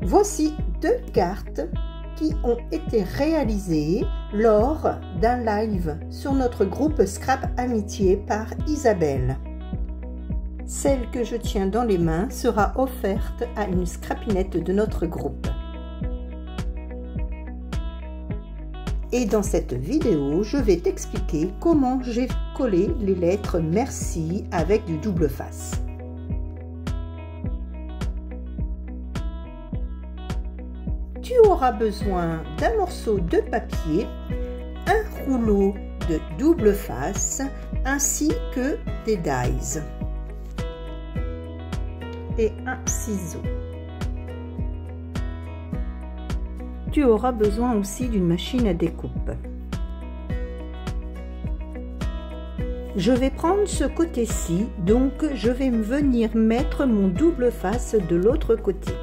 Voici deux cartes qui ont été réalisées lors d'un live sur notre groupe Scrap Amitié par Isabelle. Celle que je tiens dans les mains sera offerte à une scrapinette de notre groupe. Et dans cette vidéo, je vais t'expliquer comment j'ai collé les lettres merci avec du double face. Tu auras besoin d'un morceau de papier, un rouleau de double face ainsi que des dies et un ciseau. Tu auras besoin aussi d'une machine à découpe. Je vais prendre ce côté-ci, donc je vais venir mettre mon double face de l'autre côté.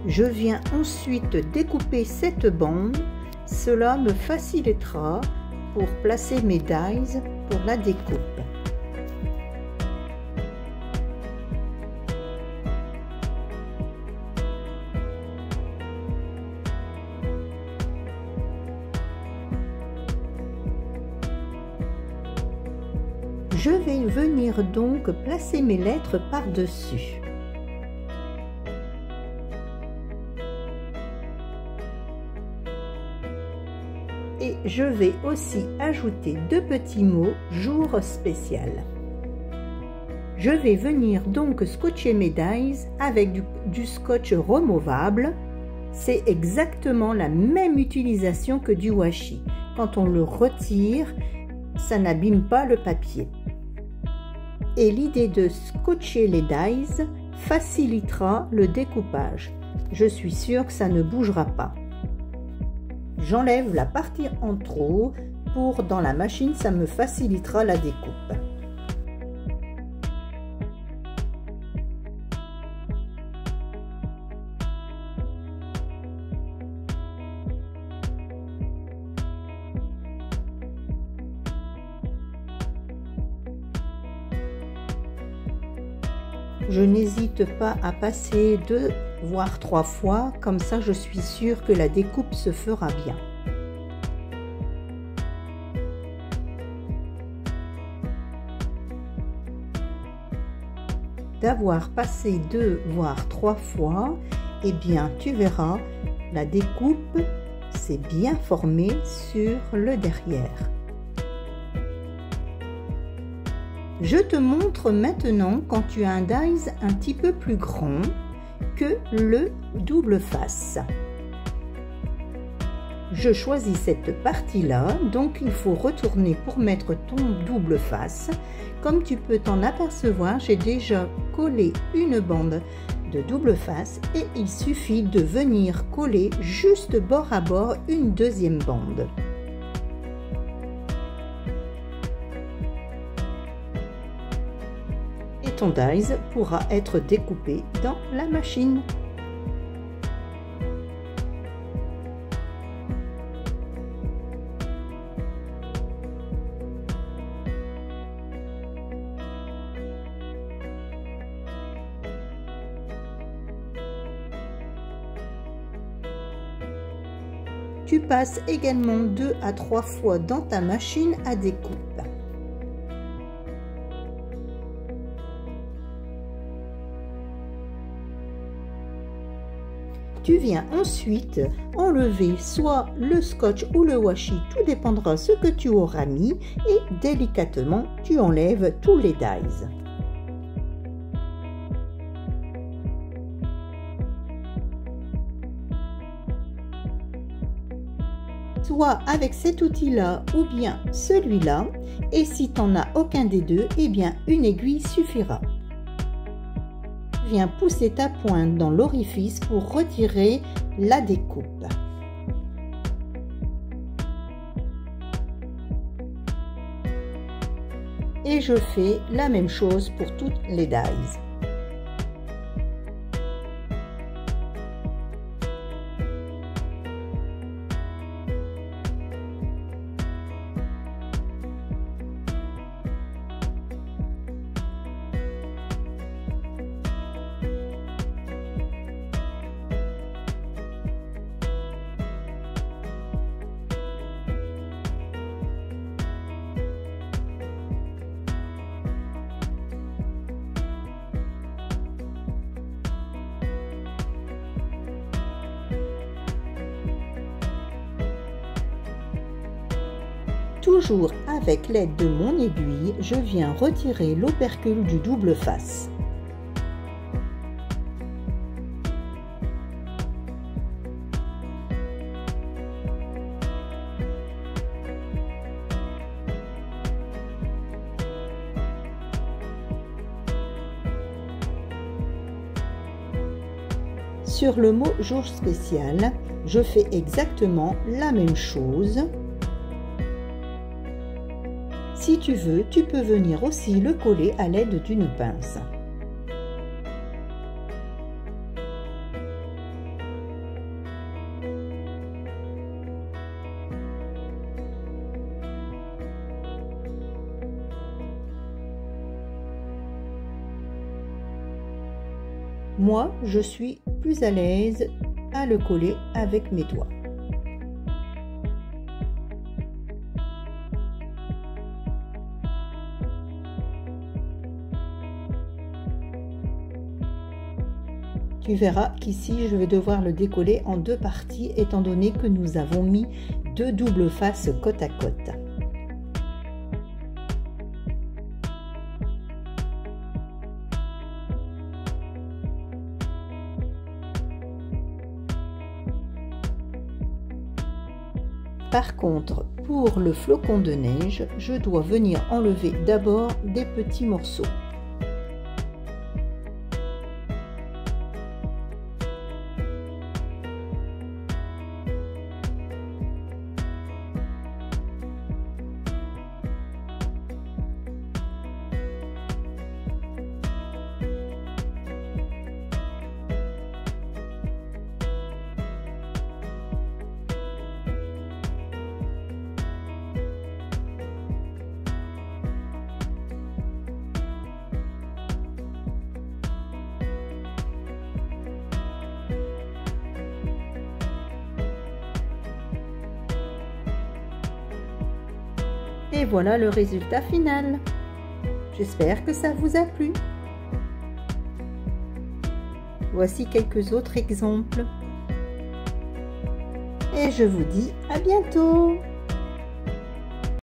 Je viens ensuite découper cette bande, cela me facilitera pour placer mes dies pour la découpe. Je vais venir donc placer mes lettres par-dessus. Et je vais aussi ajouter deux petits mots jour spécial. Je vais venir donc scotcher mes dies avec du scotch remouvable. C'est exactement la même utilisation que du washi. Quand on le retire, ça n'abîme pas le papier. Et l'idée de scotcher les dies facilitera le découpage. Je suis sûre que ça ne bougera pas. J'enlève la partie en trop pour dans la machine, ça me facilitera la découpe. Je n'hésite pas à passer 2 voire 3 fois, comme ça je suis sûre que la découpe se fera bien. D'avoir passé 2 voire 3 fois, eh bien tu verras, la découpe s'est bien formée sur le derrière. Je te montre maintenant quand tu as un dies un petit peu plus grand que le double face. Je choisis cette partie-là, donc il faut retourner pour mettre ton double face. Comme tu peux t'en apercevoir, j'ai déjà collé une bande de double face et il suffit de venir coller juste bord à bord une deuxième bande. Ton dies pourra être découpé dans la machine. Tu passes également 2 à 3 fois dans ta machine à découpe. Tu viens ensuite enlever soit le scotch ou le washi, tout dépendra ce que tu auras mis, et délicatement tu enlèves tous les dies. Soit avec cet outil-là ou bien celui-là, et si tu n'en as aucun des deux, eh bien une aiguille suffira. Viens pousser ta pointe dans l'orifice pour retirer la découpe. Et je fais la même chose pour toutes les dies. Toujours avec l'aide de mon aiguille, je viens retirer l'opercule du double face. Sur le mot jour spécial, je fais exactement la même chose. Si tu veux, tu peux venir aussi le coller à l'aide d'une pince. Moi, je suis plus à l'aise à le coller avec mes doigts. Tu verras qu'ici, je vais devoir le décoller en deux parties étant donné que nous avons mis deux doubles faces côte à côte. Par contre, pour le flocon de neige, je dois venir enlever d'abord des petits morceaux. Et voilà le résultat final. J'espère que ça vous a plu. Voici quelques autres exemples. Et je vous dis à bientôt.